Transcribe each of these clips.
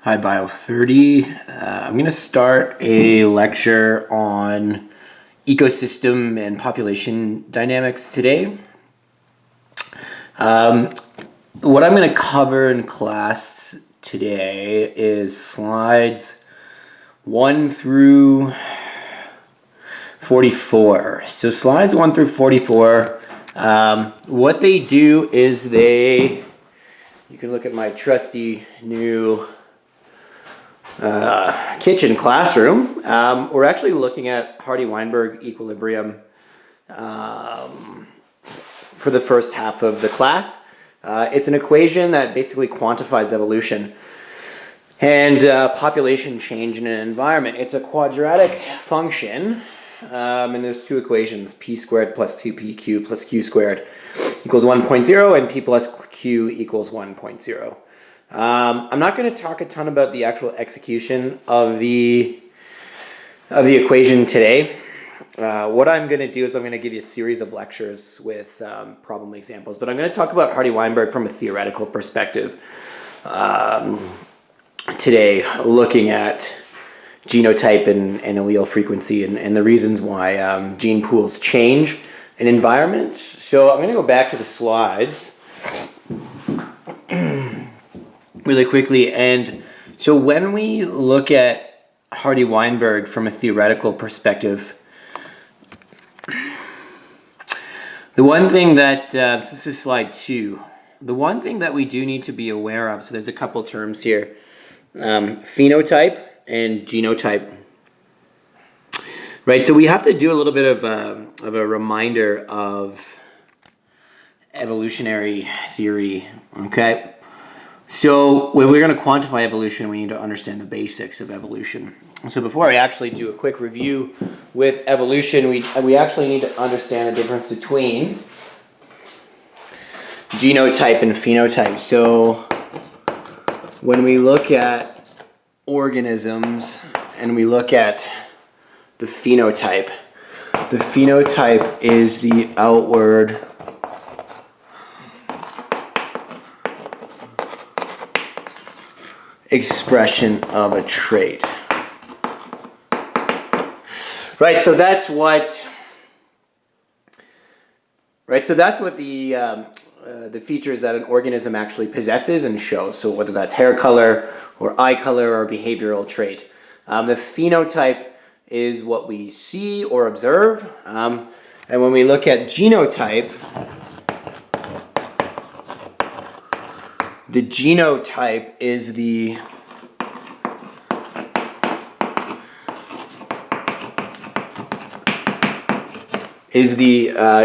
Hi, Bio 30. I'm going to start a lecture on ecosystem and population dynamics today. What I'm going to cover in class today is slides 1 through 44. So slides 1 through 44, what they do is you can look at my trusty new kitchen classroom. We're actually looking at Hardy-Weinberg equilibrium for the first half of the class. It's an equation that basically quantifies evolution and population change in an environment. It's a quadratic function, and there's two equations, p squared plus 2pq plus q squared equals 1.0, and p plus q equals 1.0. I'm not going to talk a ton about the actual execution of the equation today. What I'm going to do is I'm going to give you a series of lectures with problem examples, but I'm going to talk about Hardy-Weinberg from a theoretical perspective today, looking at genotype and allele frequency and the reasons why gene pools change in environments. So I'm going to go back to the slides really quickly. And so when we look at Hardy-Weinberg from a theoretical perspective, the one thing that, this is slide 2, the one thing that we do need to be aware of, so there's a couple terms here, phenotype and genotype. Right, so we have to do a little bit of a reminder of evolutionary theory, okay? So when we're going to quantify evolution, we need to understand the basics of evolution. So before I actually do a quick review with evolution, we actually need to understand the difference between genotype and phenotype. So when we look at organisms and we look at the phenotype is the outward expression of a trait. Right, so that's what the features that an organism actually possesses and shows. So whether that's hair color or eye color or behavioral trait. The phenotype is what we see or observe. And when we look at genotype, the genotype is the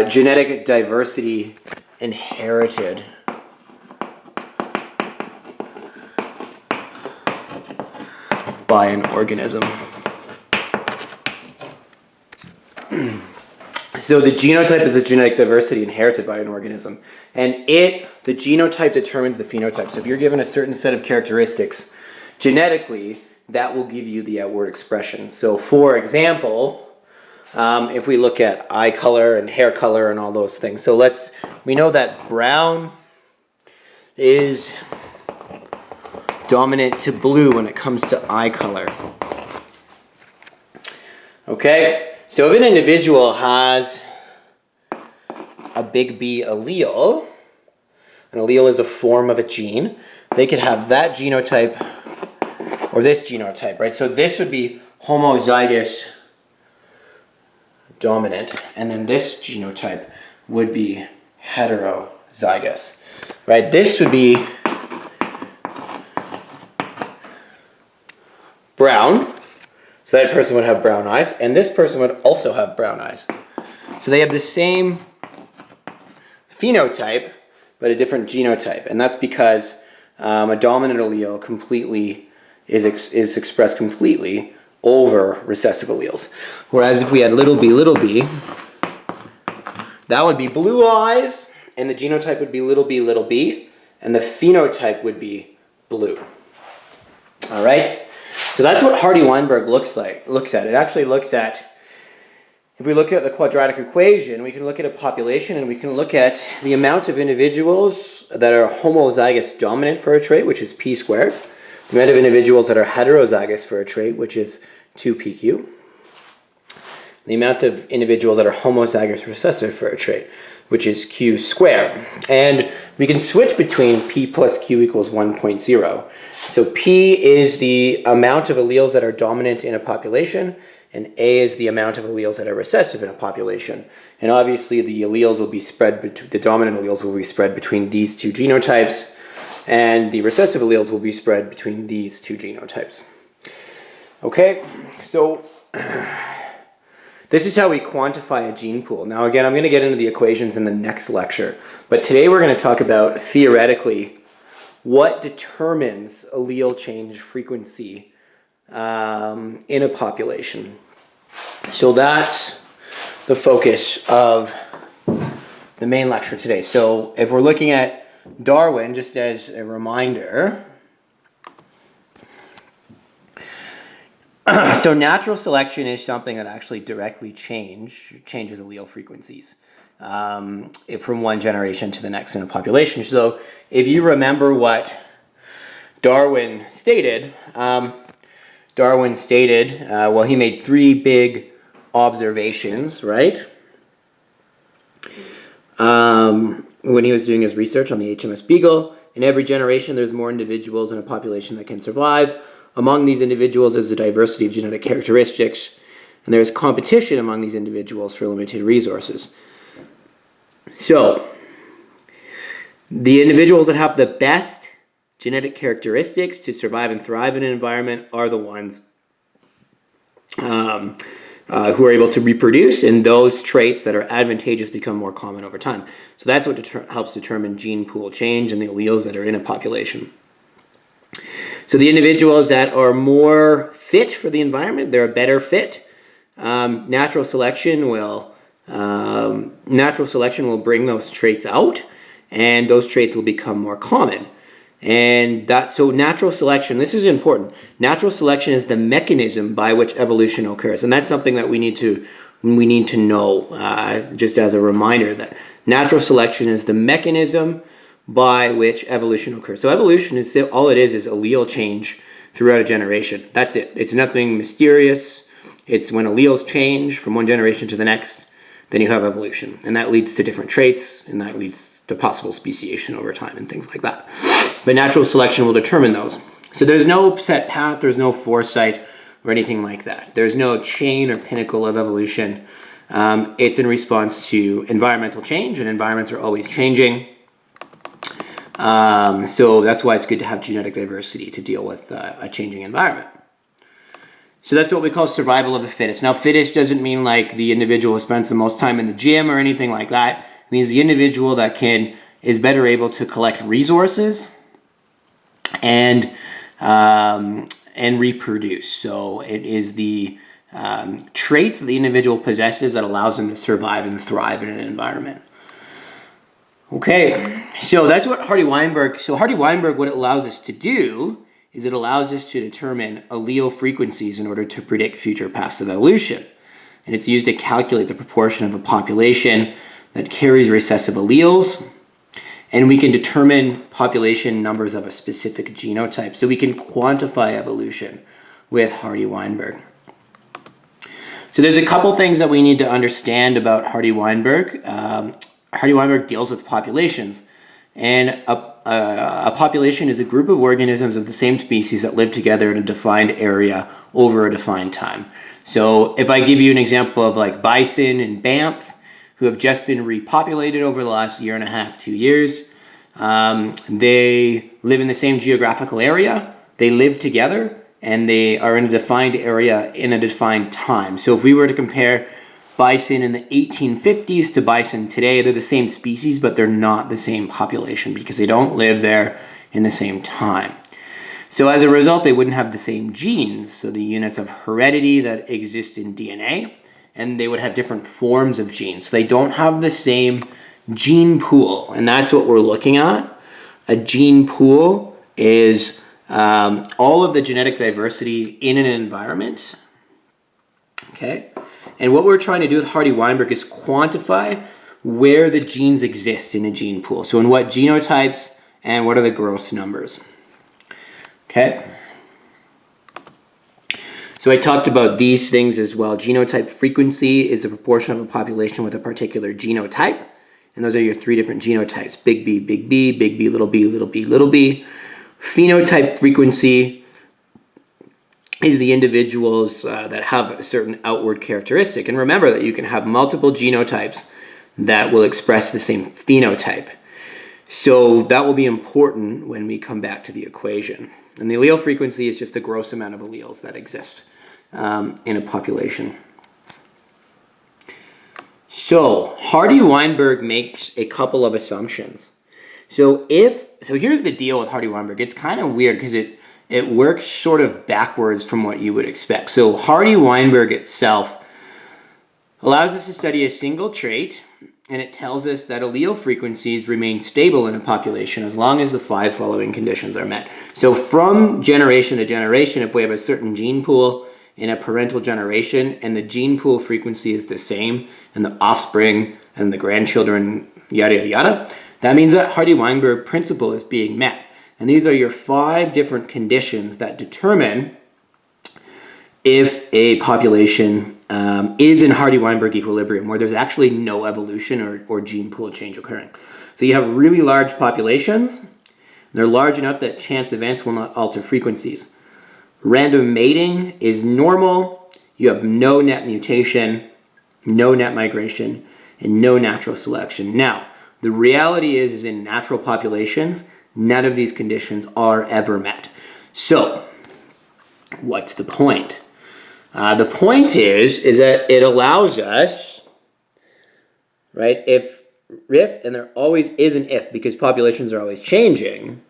genetic diversity inherited by an organism. So the genotype is the genetic diversity inherited by an organism, and the genotype determines the phenotype. So if you're given a certain set of characteristics genetically, that will give you the outward expression. So for example, if we look at eye color and hair color and all those things, so we know that brown is dominant to blue when it comes to eye color. Okay? So if an individual has a big B allele, an allele is a form of a gene, they could have that genotype or this genotype, right? So this would be homozygous dominant, and then this genotype would be heterozygous, right? This would be brown. So that person would have brown eyes, and this person would also have brown eyes. So they have the same phenotype, but a different genotype. And that's because a dominant allele completely is expressed completely over recessive alleles. Whereas if we had little b, that would be blue eyes, and the genotype would be little b, and the phenotype would be blue. All right? So that's what Hardy-Weinberg looks at. It actually looks at, if we look at the quadratic equation, we can look at a population and we can look at the amount of individuals that are homozygous dominant for a trait, which is p squared, the amount of individuals that are heterozygous for a trait, which is 2pq, the amount of individuals that are homozygous recessive for a trait, which is q squared. And we can switch between p plus q equals 1.0. So p is the amount of alleles that are dominant in a population, and A is the amount of alleles that are recessive in a population. And obviously the alleles will be spread, the dominant alleles will be spread between these two genotypes, and the recessive alleles will be spread between these two genotypes. Okay, so this is how we quantify a gene pool. Now again, I'm going to get into the equations in the next lecture, but today we're going to talk about, theoretically, what determines allele change frequency in a population. So that's the focus of the main lecture today. So if we're looking at Darwin, just as a reminder, so natural selection is something that actually directly changes allele frequencies from one generation to the next in a population. So if you remember what Darwin stated, well, he made three big observations, right? When he was doing his research on the HMS Beagle. In every generation, there's more individuals in a population that can survive. Among these individuals, there's a diversity of genetic characteristics, and there's competition among these individuals for limited resources. So, the individuals that have the best genetic characteristics to survive and thrive in an environment are the ones who are able to reproduce, and those traits that are advantageous become more common over time. So that's what helps determine gene pool change and the alleles that are in a population. So the individuals that are more fit for the environment, they're a better fit. Natural selection will bring those traits out, and those traits will become more common. And so natural selection, this is important. Natural selection is the mechanism by which evolution occurs, and that's something that we need to know. Just as a reminder, that natural selection is the mechanism by which evolution occurs. So evolution is all it is allele change throughout a generation. That's it. It's nothing mysterious. It's when alleles change from one generation to the next, then you have evolution, and that leads to different traits, and that leads to possible speciation over time and things like that. But natural selection will determine those. So there's no set path, there's no foresight or anything like that. There's no chain or pinnacle of evolution. It's in response to environmental change, and environments are always changing. So that's why it's good to have genetic diversity to deal with a changing environment. So that's what we call survival of the fittest. Now, fittest doesn't mean like the individual who spends the most time in the gym or anything like that. It means the individual that is better able to collect resources and reproduce. So it is the traits that the individual possesses that allows them to survive and thrive in an environment. Okay, so that's what Hardy-Weinberg, what it allows us to do is it allows us to determine allele frequencies in order to predict future paths of evolution. And it's used to calculate the proportion of a population that carries recessive alleles. And we can determine population numbers of a specific genotype. So we can quantify evolution with Hardy-Weinberg. So there's a couple things that we need to understand about Hardy-Weinberg. Hardy-Weinberg deals with populations. And a population is a group of organisms of the same species that live together in a defined area over a defined time. So if I give you an example of like bison and Banff, who have just been repopulated over the last 1.5 to 2 years, they live in the same geographical area, they live together, and they are in a defined area in a defined time. So if we were to compare bison in the 1850s to bison today, they're the same species, but they're not the same population because they don't live there in the same time. So as a result, they wouldn't have the same genes, so the units of heredity that exist in DNA, and they would have different forms of genes. So they don't have the same gene pool, and that's what we're looking at. A gene pool is all of the genetic diversity in an environment, okay? And what we're trying to do with Hardy-Weinberg is quantify where the genes exist in a gene pool. So in what genotypes and what are the gross numbers. Okay. So I talked about these things as well. Genotype frequency is the proportion of a population with a particular genotype. And those are your three different genotypes: big B, big B, big B, little b, little b, little b. Phenotype frequency is the individuals that have a certain outward characteristic. And remember that you can have multiple genotypes that will express the same phenotype. So that will be important when we come back to the equation. And the allele frequency is just the gross amount of alleles that exist in a population. So Hardy-Weinberg makes a couple of assumptions. So here's the deal with Hardy-Weinberg. It's kind of weird because it works sort of backwards from what you would expect. So Hardy-Weinberg itself allows us to study a single trait, and it tells us that allele frequencies remain stable in a population as long as the 5 following conditions are met. So from generation to generation, if we have a certain gene pool in a parental generation and the gene pool frequency is the same and the offspring and the grandchildren, yada, yada, yada, that means that Hardy-Weinberg principle is being met. And these are your 5 different conditions that determine if a population is in Hardy-Weinberg equilibrium, where there's actually no evolution or gene pool change occurring. So you have really large populations. They're large enough that chance events will not alter frequencies. Random mating is normal. You have no net mutation, no net migration, and no natural selection. Now, the reality is in natural populations, none of these conditions are ever met. So, what's the point? The point is that it allows us, right, if, and there always is an if, because populations are always changing,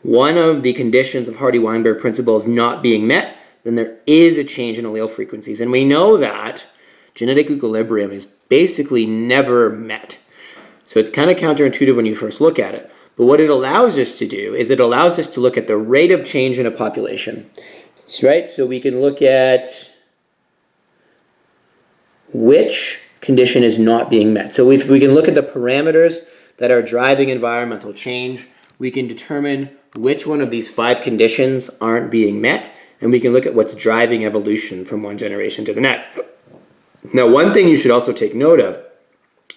one of the conditions of Hardy-Weinberg principle is not being met, then there is a change in allele frequencies. And we know that genetic equilibrium is basically never met. So it's kind of counterintuitive when you first look at it. But what it allows us to do is it allows us to look at the rate of change in a population. Right? So we can look at which condition is not being met. So if we can look at the parameters that are driving environmental change, we can determine which one of these 5 conditions aren't being met, and we can look at what's driving evolution from one generation to the next. Now, one thing you should also take note of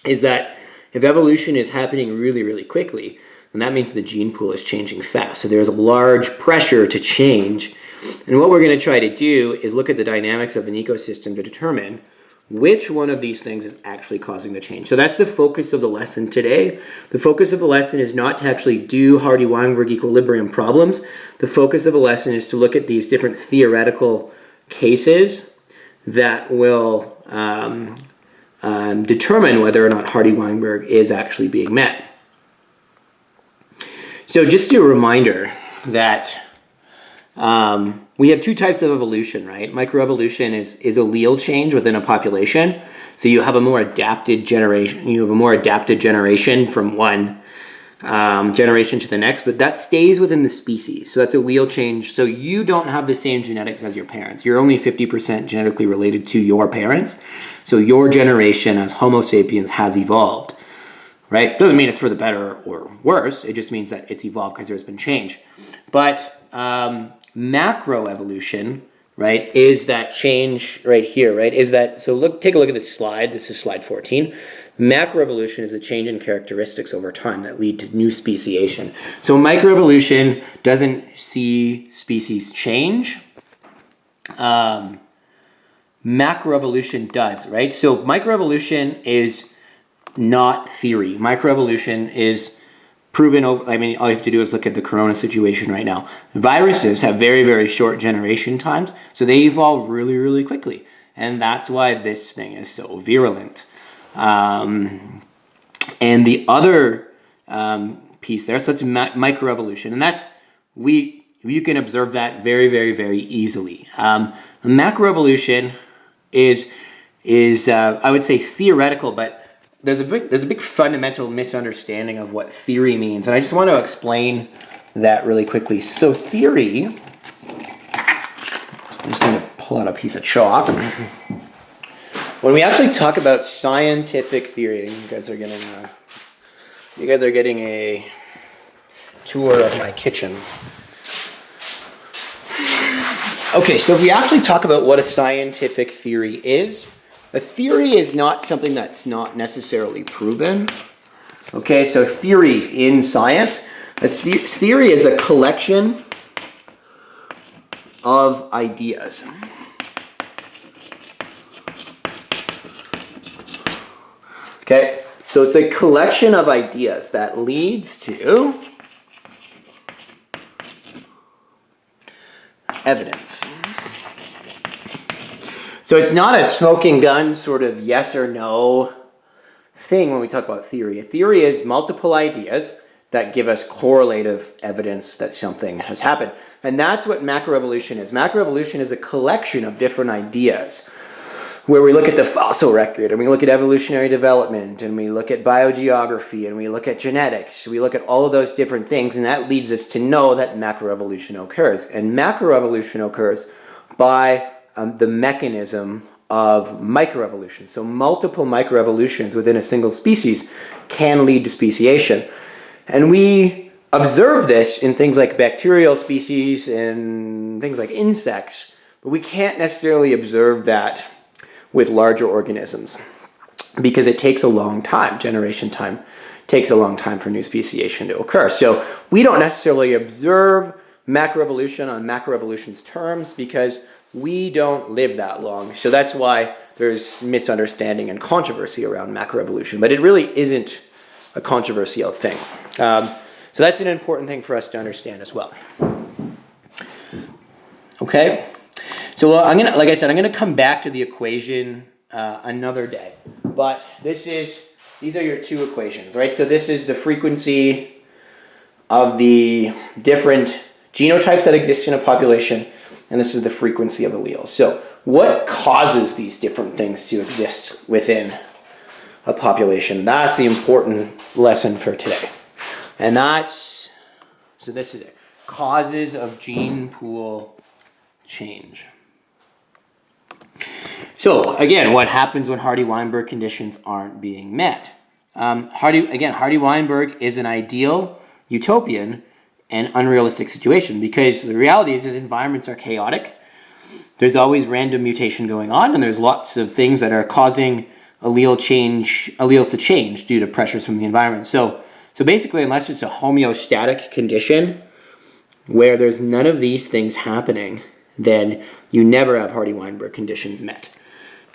is that if evolution is happening really, really quickly, then that means the gene pool is changing fast. So there's a large pressure to change. And what we're going to try to do is look at the dynamics of an ecosystem to determine which one of these things is actually causing the change. So that's the focus of the lesson today. The focus of the lesson is not to actually do Hardy-Weinberg equilibrium problems. The focus of the lesson is to look at these different theoretical cases that will determine whether or not Hardy-Weinberg is actually being met. So just a reminder that we have 2 types of evolution, right? Microevolution is allele change within a population. So you have a more adapted generation. You have a more adapted generation from one generation to the next, but that stays within the species. So that's allele change. So you don't have the same genetics as your parents. You're only 50% genetically related to your parents. So your generation as Homo sapiens has evolved, right? Doesn't mean it's for the better or worse. It just means that it's evolved because there's been change. But macroevolution, right, is that change right here, right? Is that, so take a look at this slide. This is slide 14. Macroevolution is the change in characteristics over time that lead to new speciation. So microevolution doesn't see species change. Macroevolution does, right? So microevolution is not theory. Microevolution is proven over. I mean, all you have to do is look at the corona situation right now. Viruses have very, very short generation times, so they evolve really, really quickly. And that's why this thing is so virulent. And the other piece there, so it's microevolution, and that's, you can observe that very, very, very easily. Macroevolution is I would say theoretical, but there's a big fundamental misunderstanding of what theory means, and I just want to explain that really quickly. So theory, I'm just going to pull out a piece of chalk. When we actually talk about scientific theory, you guys are getting a tour of my kitchen. Okay, so if we actually talk about what a scientific theory is, a theory is not something that's not necessarily proven. Okay, so theory in science, a theory is a collection of ideas. Okay, so it's a collection of ideas that leads to evidence. So it's not a smoking gun sort of yes or no thing when we talk about theory. A theory is multiple ideas that give us correlative evidence that something has happened. And that's what macroevolution is. Macroevolution is a collection of different ideas where we look at the fossil record and we look at evolutionary development and we look at biogeography and we look at genetics. We look at all of those different things, and that leads us to know that macroevolution occurs. And macroevolution occurs by the mechanism of microevolution. So multiple microevolutions within a single species can lead to speciation. And we observe this in things like bacterial species and things like insects, but we can't necessarily observe that with larger organisms because it takes a long time. Generation time takes a long time for new speciation to occur. So we don't necessarily observe macroevolution on macroevolution's terms because we don't live that long. So that's why there's misunderstanding and controversy around macroevolution, but it really isn't a controversial thing. So that's an important thing for us to understand as well. Okay, so like I said, I'm gonna come back to the equation another day. But these are your two equations, right? So this is the frequency of the different genotypes that exist in a population, and this is the frequency of alleles. So what causes these different things to exist within a population? That's the important lesson for today. And so this is it. Causes of gene pool change. So again, what happens when Hardy-Weinberg conditions aren't being met? Hardy-Weinberg is an ideal, utopian, and unrealistic situation because the reality is environments are chaotic. There's always random mutation going on, and there's lots of things that are causing alleles to change due to pressures from the environment. So basically, unless it's a homeostatic condition where there's none of these things happening, then you never have Hardy-Weinberg conditions met.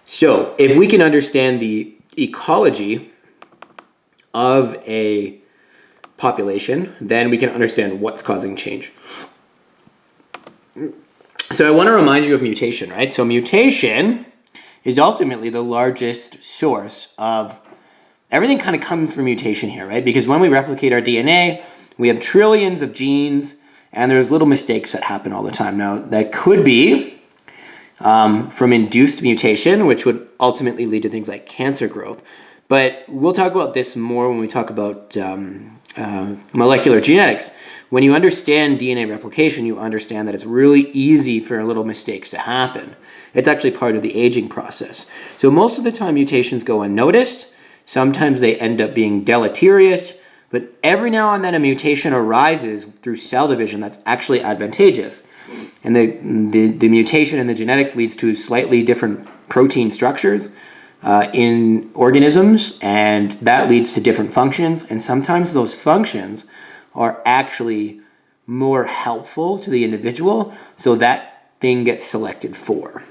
So if we can understand the ecology of a population, then we can understand what's causing change. So I want to remind you of mutation, right? So mutation is ultimately the largest source of everything. Kind of comes from mutation here, right? Because when we replicate our DNA, we have trillions of genes, and there's little mistakes that happen all the time. Now, that could be from induced mutation, which would ultimately lead to things like cancer growth. But we'll talk about this more when we talk about molecular genetics. When you understand DNA replication, you understand that it's really easy for little mistakes to happen. It's actually part of the aging process. So most of the time, mutations go unnoticed. Sometimes they end up being deleterious, but every now and then a mutation arises through cell division that's actually advantageous. And the mutation in the genetics leads to slightly different protein structures in organisms, and that leads to different functions, and sometimes those functions are actually more helpful to the individual, so that thing gets selected for.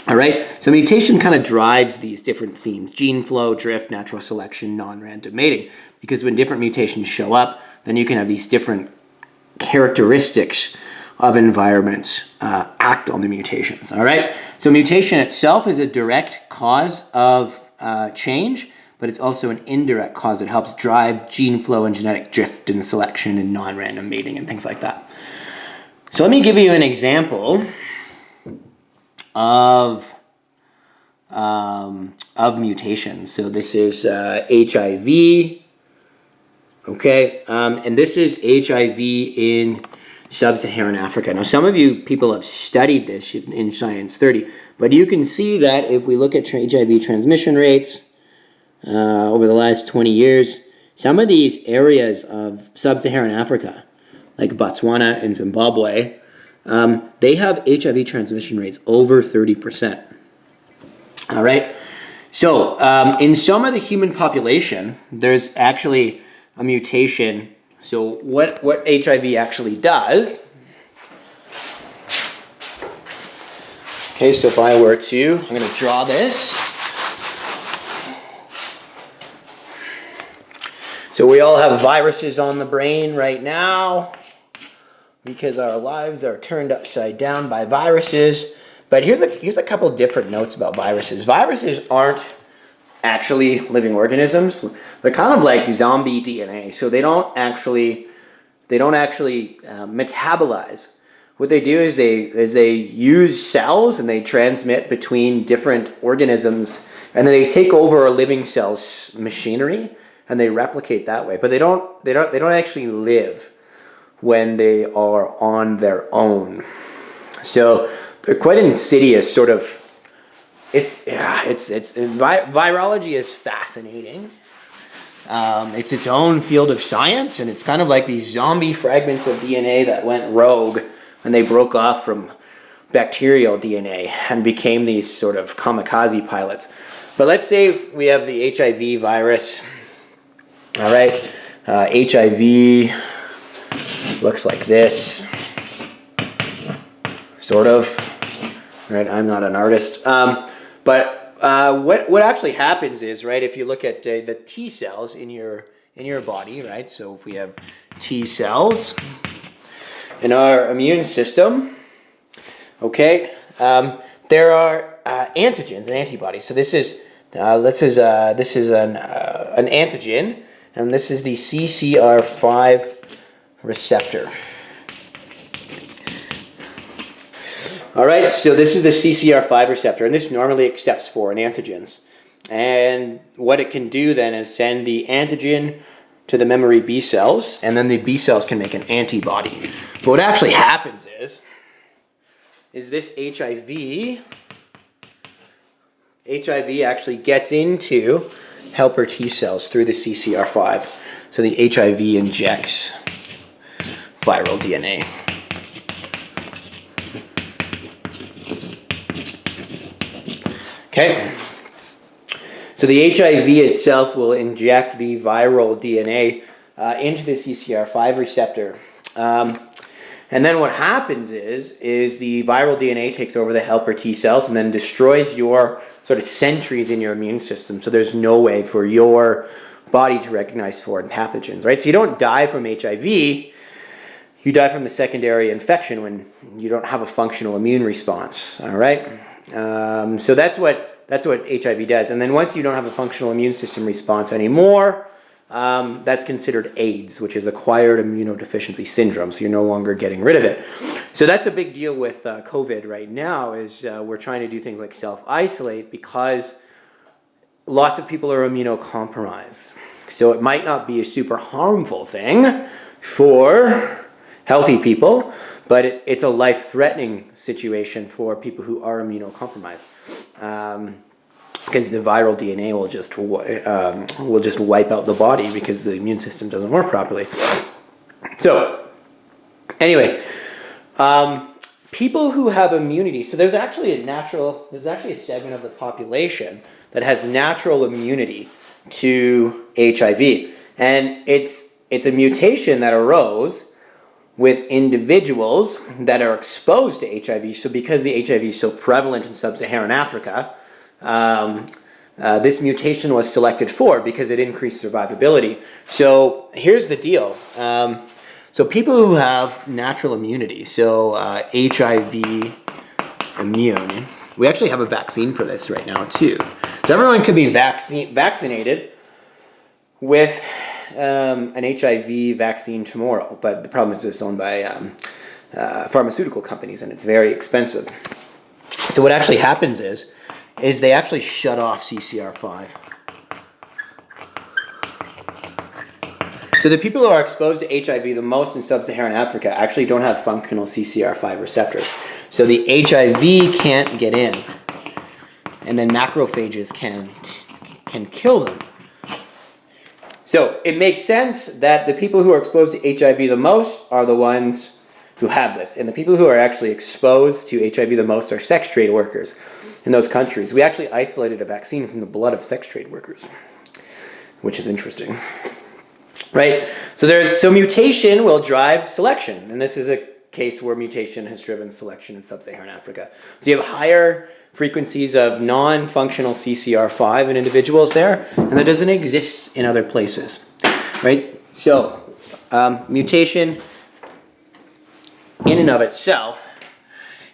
All right, so mutation kind of drives these different themes: gene flow, drift, natural selection, non-random mating. Because when different mutations show up, then you can have these different characteristics of environments act on the mutations. All right, so mutation itself is a direct cause of change, but it's also an indirect cause that helps drive gene flow and genetic drift and selection and non-random mating and things like that. So let me give you an example of mutations. So this is HIV, okay, and this is HIV in sub-Saharan Africa. Now, some of you people have studied this in Science 30, but you can see that if we look at HIV transmission rates over the last 20 years, some of these areas of sub-Saharan Africa, like Botswana and Zimbabwe, they have HIV transmission rates over 30%. All right. So in some of the human population, there's actually a mutation. So what HIV actually does. Okay, so if I were to, I'm going to draw this. So we all have viruses on the brain right now because our lives are turned upside down by viruses. But here's a couple different notes about viruses. Viruses aren't actually living organisms. They're kind of like zombie DNA. So they don't actually metabolize. What they do is they use cells and they transmit between different organisms, and then they take over a living cell's machinery and they replicate that way. But they don't actually live when they are on their own. So they're quite insidious, sort of. Virology is fascinating. It's its own field of science, and it's kind of like these zombie fragments of DNA that went rogue and they broke off from bacterial DNA and became these sort of kamikaze pilots. But let's say we have the HIV virus. All right, HIV looks like this, sort of. Right, I'm not an artist, but what actually happens is, right, if you look at the T cells in your body, right? So if we have T cells in our immune system, okay, there are antigens and antibodies. So this is an antigen, and this is the CCR5 receptor. All right, so this is the CCR5 receptor, and this normally accepts foreign antigens. And what it can do then is send the antigen to the memory B cells, and then the B cells can make an antibody. But what actually happens is this HIV actually gets into helper T cells through the CCR5. So the HIV injects viral DNA. Okay, so the HIV itself will inject the viral DNA into the CCR5 receptor. And then what happens is the viral DNA takes over the helper T cells and then destroys your sort of sentries in your immune system. So there's no way for your body to recognize foreign pathogens, right? So you don't die from HIV, you die from a secondary infection when you don't have a functional immune response, all right? So that's what HIV does. And then once you don't have a functional immune system response anymore, that's considered AIDS, which is acquired immunodeficiency syndrome. So you're no longer getting rid of it. So that's a big deal with COVID right now is we're trying to do things like self-isolate because lots of people are immunocompromised. So it might not be a super harmful thing for healthy people, but it's a life-threatening situation for people who are immunocompromised, because the viral DNA will just wipe out the body because the immune system doesn't work properly. So, anyway, people who have immunity. So there's actually a segment of the population that has natural immunity to HIV, and it's a mutation that arose with individuals that are exposed to HIV. So because the HIV is so prevalent in sub-Saharan Africa, this mutation was selected for because it increased survivability. So here's the deal. So people who have natural immunity, so HIV immune, we actually have a vaccine for this right now too. So everyone can be vaccinated with an HIV vaccine tomorrow, but the problem is it's owned by pharmaceutical companies and it's very expensive. So what actually happens is they actually shut off CCR5. So the people who are exposed to HIV the most in sub-Saharan Africa actually don't have functional CCR5 receptors. So the HIV can't get in, and then macrophages can kill them. So it makes sense that the people who are exposed to HIV the most are the ones who have this. And the people who are actually exposed to HIV the most are sex trade workers in those countries. We actually isolated a vaccine from the blood of sex trade workers, which is interesting. Right? So mutation will drive selection. And this is a case where mutation has driven selection in sub-Saharan Africa. So you have higher frequencies of non-functional CCR5 in individuals there, and that doesn't exist in other places. Right? So mutation in and of itself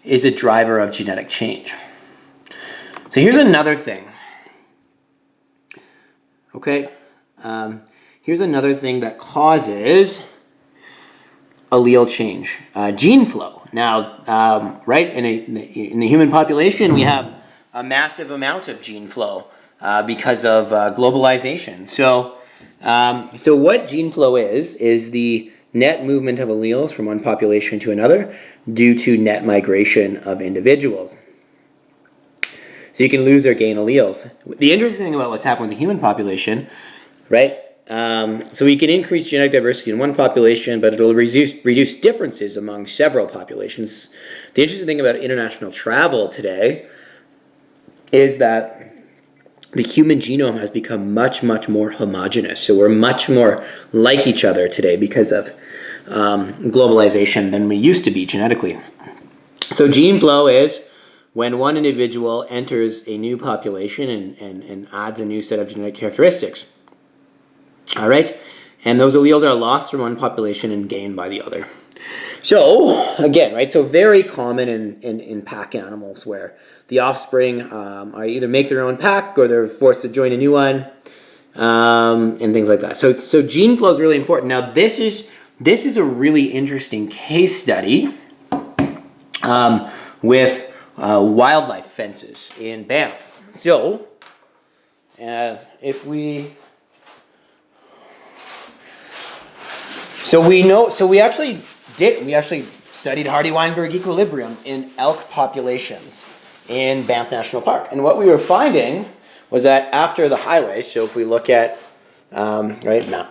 is a driver of genetic change. So here's another thing. Okay? Here's another thing that causes allele change. Gene flow. Now, right, in the human population, we have a massive amount of gene flow because of globalization. So what gene flow is the net movement of alleles from one population to another due to net migration of individuals. So you can lose or gain alleles. The interesting thing about what's happened with the human population, right? So we can increase genetic diversity in one population, but it'll reduce differences among several populations. The interesting thing about international travel today is that the human genome has become much, much more homogeneous. So we're much more like each other today because of globalization than we used to be genetically. So gene flow is when one individual enters a new population and adds a new set of genetic characteristics. All right? And those alleles are lost from one population and gained by the other. So, again, right, so very common in pack animals where the offspring are either make their own pack or they're forced to join a new one, and things like that. So gene flow is really important. Now, this is a really interesting case study with wildlife fences in Banff. So, we actually studied Hardy-Weinberg equilibrium in elk populations in Banff National Park. And what we were finding was that after the highway, so if we look at, mountains,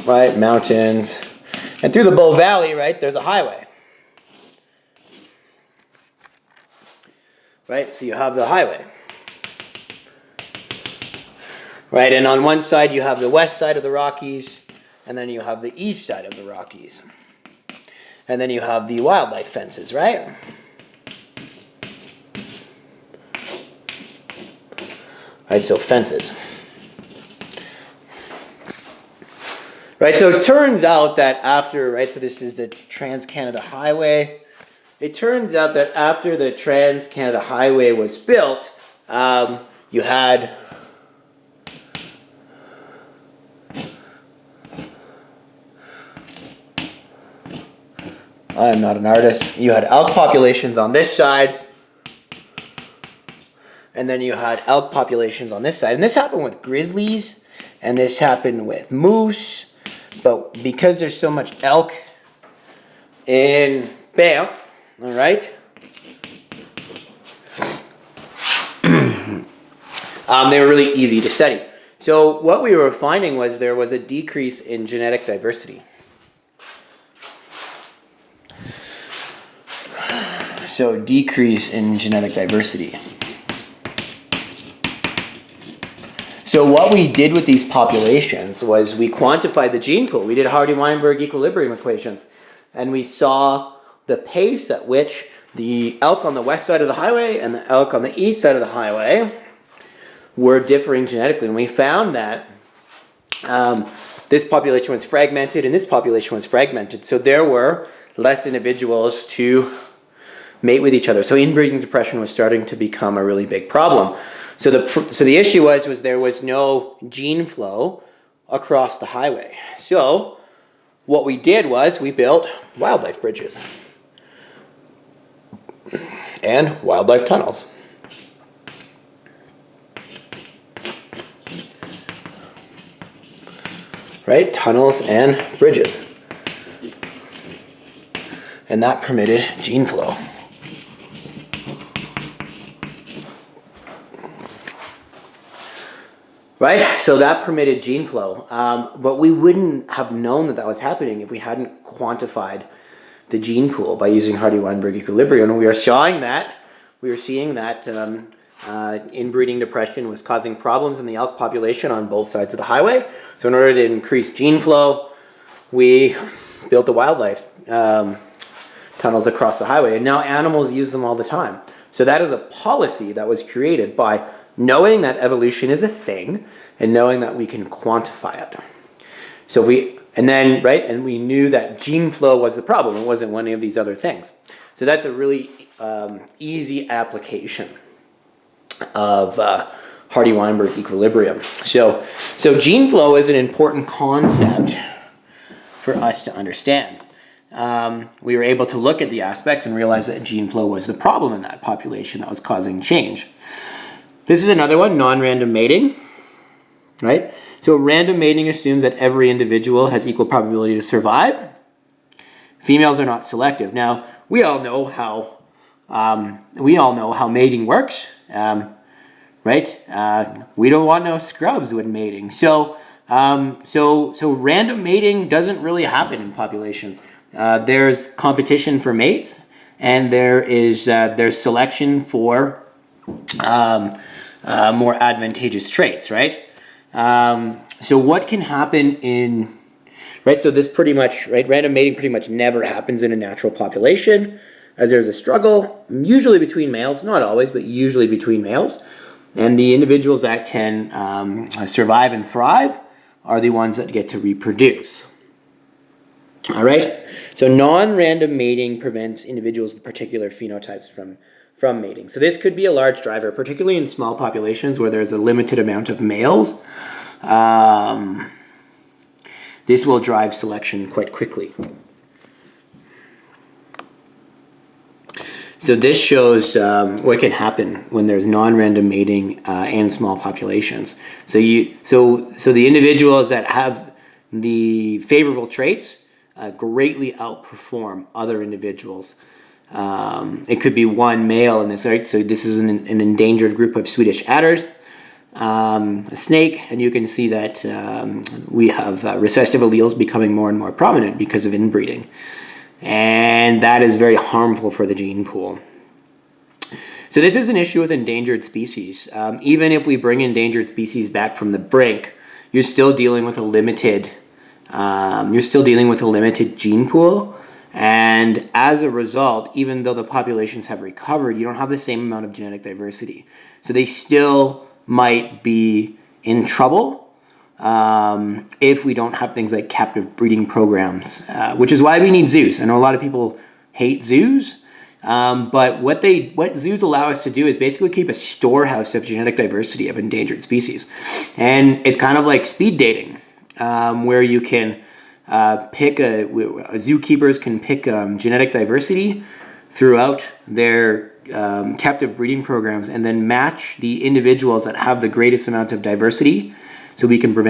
right, mountains, and through the Bow Valley, right, there's a highway. Right, so you have the highway. Right, and on one side you have the west side of the Rockies, and then you have the east side of the Rockies. And then you have the wildlife fences, right? Right, so fences. Right, so it turns out that after, right, so this is the Trans-Canada Highway. It turns out that after the Trans-Canada Highway was built, you had I'm not an artist. You had elk populations on this side, and then you had elk populations on this side. And this happened with grizzlies, and this happened with moose. But because there's so much elk in Banff, all right, they were really easy to study. So what we were finding was there was a decrease in genetic diversity. So decrease in genetic diversity. So what we did with these populations was we quantified the gene pool. We did Hardy-Weinberg equilibrium equations, and we saw the pace at which the elk on the west side of the highway and the elk on the east side of the highway were differing genetically. And we found that this population was fragmented and this population was fragmented. So there were less individuals to mate with each other. So inbreeding depression was starting to become a really big problem. So the issue was there was no gene flow across the highway. So what we did was we built wildlife bridges and wildlife tunnels. Right? Tunnels and bridges. And that permitted gene flow. right? So that permitted gene flow. But we wouldn't have known that that was happening if we hadn't quantified the gene pool by using Hardy-Weinberg equilibrium. And we are seeing that inbreeding depression was causing problems in the elk population on both sides of the highway. So in order to increase gene flow, we built the wildlife tunnels across the highway, and now animals use them all the time. So that is a policy that was created by knowing that evolution is a thing and knowing that we can quantify it. So we knew that gene flow was the problem. It wasn't one of these other things. So that's a really easy application of Hardy-Weinberg equilibrium. So gene flow is an important concept for us to understand. We were able to look at the aspects and realize that gene flow was the problem in that population that was causing change. This is another one, non-random mating, right? So random mating assumes that every individual has equal probability to survive. Females are not selective. Now, we all know how mating works, right? We don't want no scrubs when mating. So random mating doesn't really happen in populations. There's competition for mates, and there's selection for more advantageous traits, right? So what can happen right? So this pretty much, right? Random mating pretty much never happens in a natural population, as there's a struggle, usually between males, not always, but usually between males. And the individuals that can survive and thrive are the ones that get to reproduce. All right? So non-random mating prevents individuals with particular phenotypes from mating. So this could be a large driver, particularly in small populations where there's a limited amount of males. This will drive selection quite quickly. So this shows what can happen when there's non-random mating in small populations. So the individuals that have the favorable traits greatly outperform other individuals. It could be one male in this, right? So this is an endangered group of Swedish adders, a snake, and you can see that we have recessive alleles becoming more and more prominent because of inbreeding. And that is very harmful for the gene pool. So this is an issue with endangered species. Even if we bring endangered species back from the brink, you're still dealing with a limited gene pool. And as a result, even though the populations have recovered, you don't have the same amount of genetic diversity. So they still might be in trouble if we don't have things like captive breeding programs, which is why we need zoos. I know a lot of people hate zoos, but what zoos allow us to do is basically keep a storehouse of genetic diversity of endangered species. And it's kind of like speed dating, where you can zookeepers can pick genetic diversity throughout their captive breeding programs and then match the individuals that have the greatest amount of diversity so we can prevent